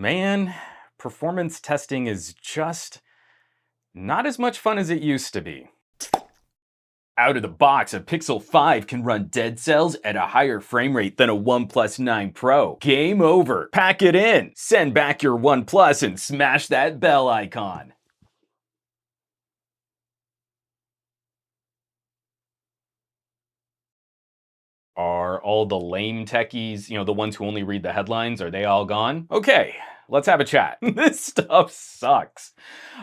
Man, performance testing is just not as much fun as it used to be. Out of the box, a Pixel 5 can run Dead Cells at a higher frame rate than a OnePlus 9 Pro. Game over. Pack it in. Send back your OnePlus and smash that bell icon. Are all the lame techies, the ones who only read the headlines, are they all gone? Okay, let's have a chat. This stuff sucks.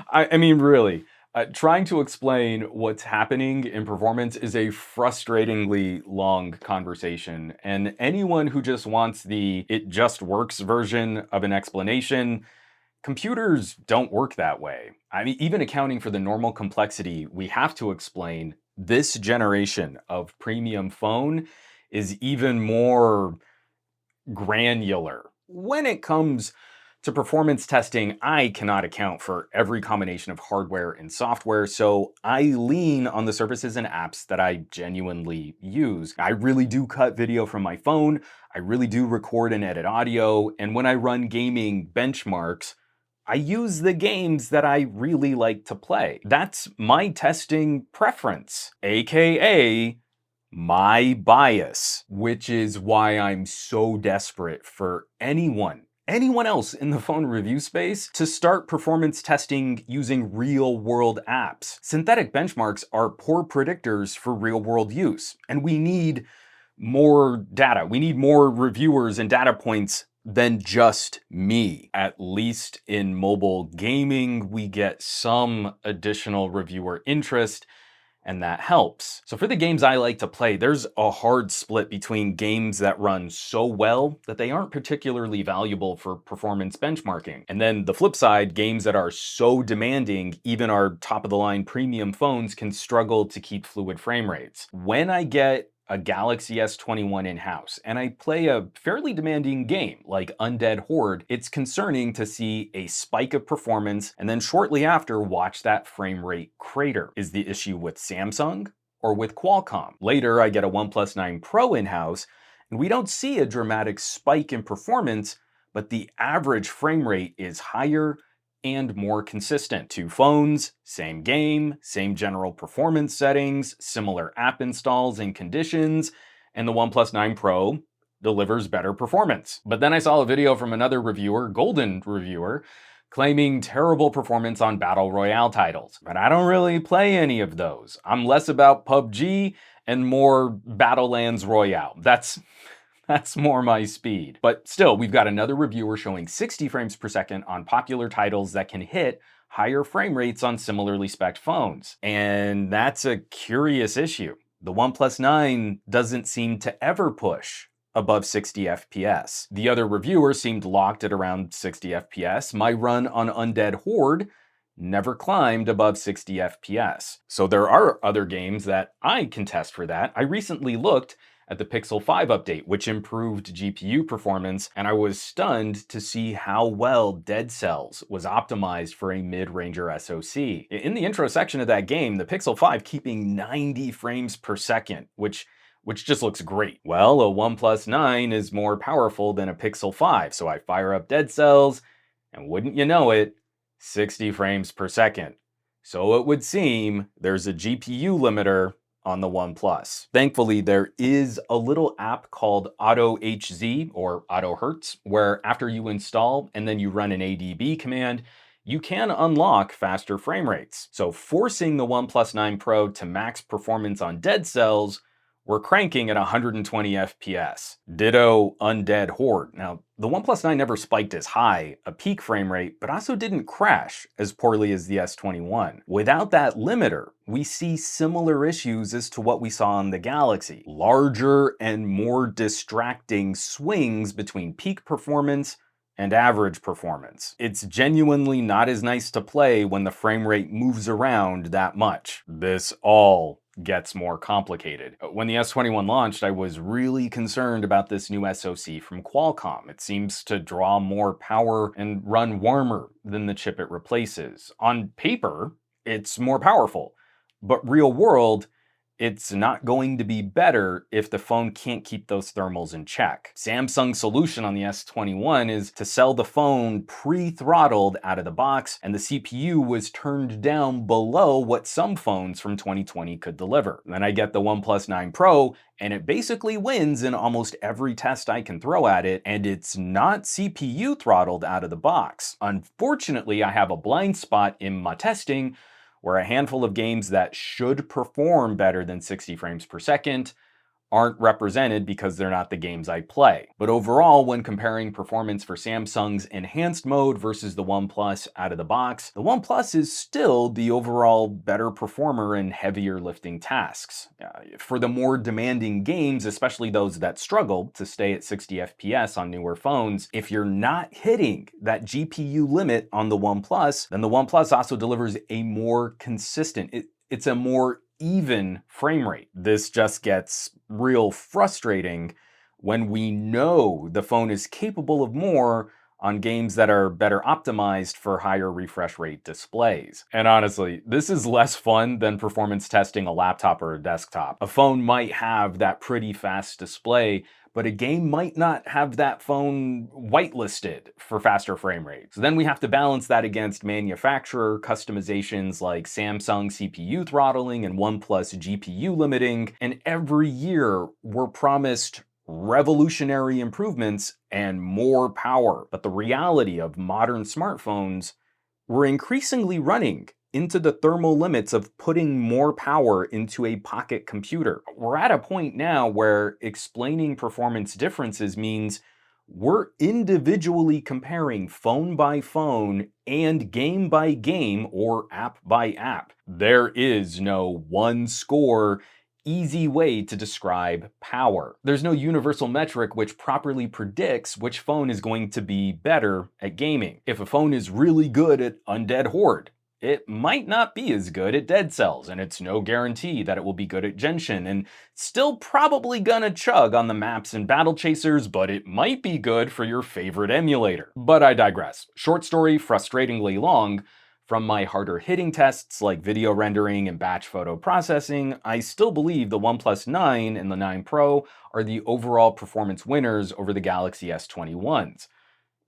I mean, really. Trying to explain what's happening in performance is a frustratingly long conversation. And anyone who just wants the it just works version of an explanation, computers don't work that way. I mean, even accounting for the normal complexity, we have to explain this generation of premium phone is even more granular. When it comes to performance testing, I cannot account for every combination of hardware and software, so I lean on the services and apps that I genuinely use. I really do cut video from my phone, I really do record and edit audio, and when I run gaming benchmarks, I use the games that I really like to play. That's my testing preference, aka my bias, which is why I'm so desperate for anyone else in the phone review space to start performance testing using real world apps. Synthetic benchmarks are poor predictors for real world use, and we need more data. We need more reviewers and data points than just me. At least in mobile gaming, we get some additional reviewer interest, and that helps. So for the games I like to play, there's a hard split between games that run so well that they aren't particularly valuable for performance benchmarking. And then the flip side, games that are so demanding, even our top of the line premium phones can struggle to keep fluid frame rates. When I get a Galaxy S21 in-house and I play a fairly demanding game like Undead Horde, it's concerning to see a spike of performance and then shortly after watch that frame rate crater. Is the issue with Samsung or with Qualcomm? Later, I get a OnePlus 9 Pro in-house and we don't see a dramatic spike in performance, but the average frame rate is higher and more consistent. Two phones, same game, same general performance settings, similar app installs and conditions, and the OnePlus 9 Pro delivers better performance. But then I saw a video from another reviewer, Golden Reviewer, claiming terrible performance on Battle Royale titles. But I don't really play any of those. I'm less about PUBG and more Battlelands Royale. That's more my speed. But still, we've got another reviewer showing 60 frames per second on popular titles that can hit higher frame rates on similarly spec'd phones. And that's a curious issue. The OnePlus 9 doesn't seem to ever push above 60 FPS. The other reviewer seemed locked at around 60 FPS. My run on Undead Horde never climbed above 60 FPS. So there are other games that I can test for that. I recently looked at the Pixel 5 update, which improved GPU performance, and I was stunned to see how well Dead Cells was optimized for a mid-ranger SoC. In the intro section of that game, the Pixel 5 keeping 90 frames per second, which just looks great. Well, a OnePlus 9 is more powerful than a Pixel 5, so I fire up Dead Cells, and wouldn't you know it, 60 frames per second. So it would seem there's a GPU limiter on the OnePlus. Thankfully, there is a little app called AutoHZ or AutoHertz, where after you install and then you run an ADB command, you can unlock faster frame rates. So forcing the OnePlus 9 Pro to max performance on Dead Cells, we're cranking at 120 FPS. Ditto Undead Horde. Now, the OnePlus 9 never spiked as high a peak frame rate, but also didn't crash as poorly as the S21. Without that limiter, we see similar issues as to what we saw on the Galaxy. Larger and more distracting swings between peak performance and average performance. It's genuinely not as nice to play when the frame rate moves around that much. This all gets more complicated. When the S21 launched, I was really concerned about this new SoC from Qualcomm. It seems to draw more power and run warmer than the chip it replaces. On paper, it's more powerful, but real world, it's not going to be better if the phone can't keep those thermals in check. Samsung's solution on the S21 is to sell the phone pre-throttled out of the box, and the CPU was turned down below what some phones from 2020 could deliver. Then I get the OnePlus 9 Pro, and it basically wins in almost every test I can throw at it, and it's not CPU throttled out of the box. Unfortunately, I have a blind spot in my testing where a handful of games that should perform better than 60 frames per second aren't represented because they're not the games I play. But overall, when comparing performance for Samsung's enhanced mode versus the OnePlus out of the box, the OnePlus is still the overall better performer in heavier lifting tasks. For the more demanding games, especially those that struggle to stay at 60 FPS on newer phones, if you're not hitting that GPU limit on the OnePlus, then the OnePlus also delivers a more consistent, it's a more even frame rate. This just gets real frustrating when we know the phone is capable of more on games that are better optimized for higher refresh rate displays. And honestly, this is less fun than performance testing a laptop or a desktop. A phone might have that pretty fast display, but a game might not have that phone whitelisted for faster frame rates. So then we have to balance that against manufacturer customizations like Samsung CPU throttling and OnePlus GPU limiting. And every year we're promised revolutionary improvements and more power. But the reality of modern smartphones, we're increasingly running into the thermal limits of putting more power into a pocket computer. We're at a point now where explaining performance differences means we're individually comparing phone by phone and game by game or app by app. There is no one score, easy way to describe power. There's no universal metric which properly predicts which phone is going to be better at gaming. If a phone is really good at Undead Horde, it might not be as good at Dead Cells, and it's no guarantee that it will be good at Genshin, and still probably gonna chug on the maps and battle chasers, but it might be good for your favorite emulator. But I digress. Short story, frustratingly long. From my harder hitting tests like video rendering and batch photo processing, I still believe the OnePlus 9 and the 9 Pro are the overall performance winners over the Galaxy S21s.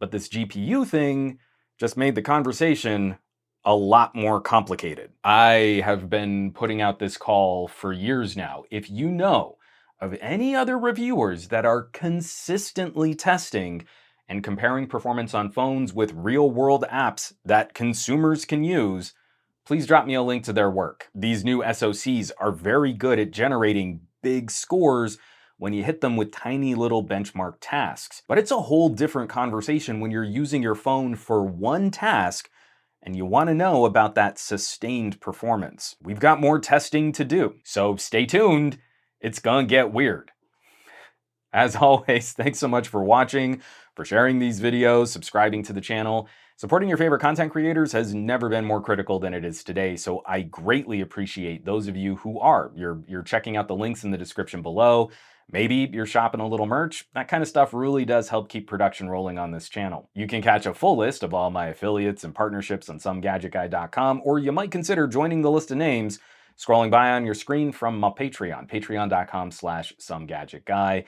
But this GPU thing just made the conversation a lot more complicated. I have been putting out this call for years now. If you know of any other reviewers that are consistently testing and comparing performance on phones with real-world apps that consumers can use, please drop me a link to their work. These new SoCs are very good at generating big scores when you hit them with tiny little benchmark tasks. But it's a whole different conversation when you're using your phone for one task and you want to know about that sustained performance. We've got more testing to do, so stay tuned. It's gonna get weird. As always, thanks so much for watching, for sharing these videos, subscribing to the channel. Supporting your favorite content creators has never been more critical than it is today, so I greatly appreciate those of you who are. You're checking out the links in the description below. Maybe you're shopping a little merch. That kind of stuff really does help keep production rolling on this channel. You can catch a full list of all my affiliates and partnerships on somegadgetguy.com, or you might consider joining the list of names scrolling by on your screen from my Patreon, patreon.com/somegadgetguy.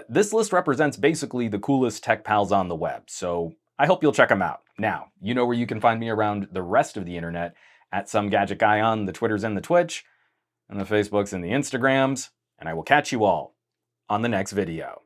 This list represents basically the coolest tech pals on the web, so I hope you'll check them out. Now, you know where you can find me around the rest of the internet, at somegadgetguy on the Twitters and the Twitch, and the Facebooks and the Instagrams, and I will catch you all on the next video.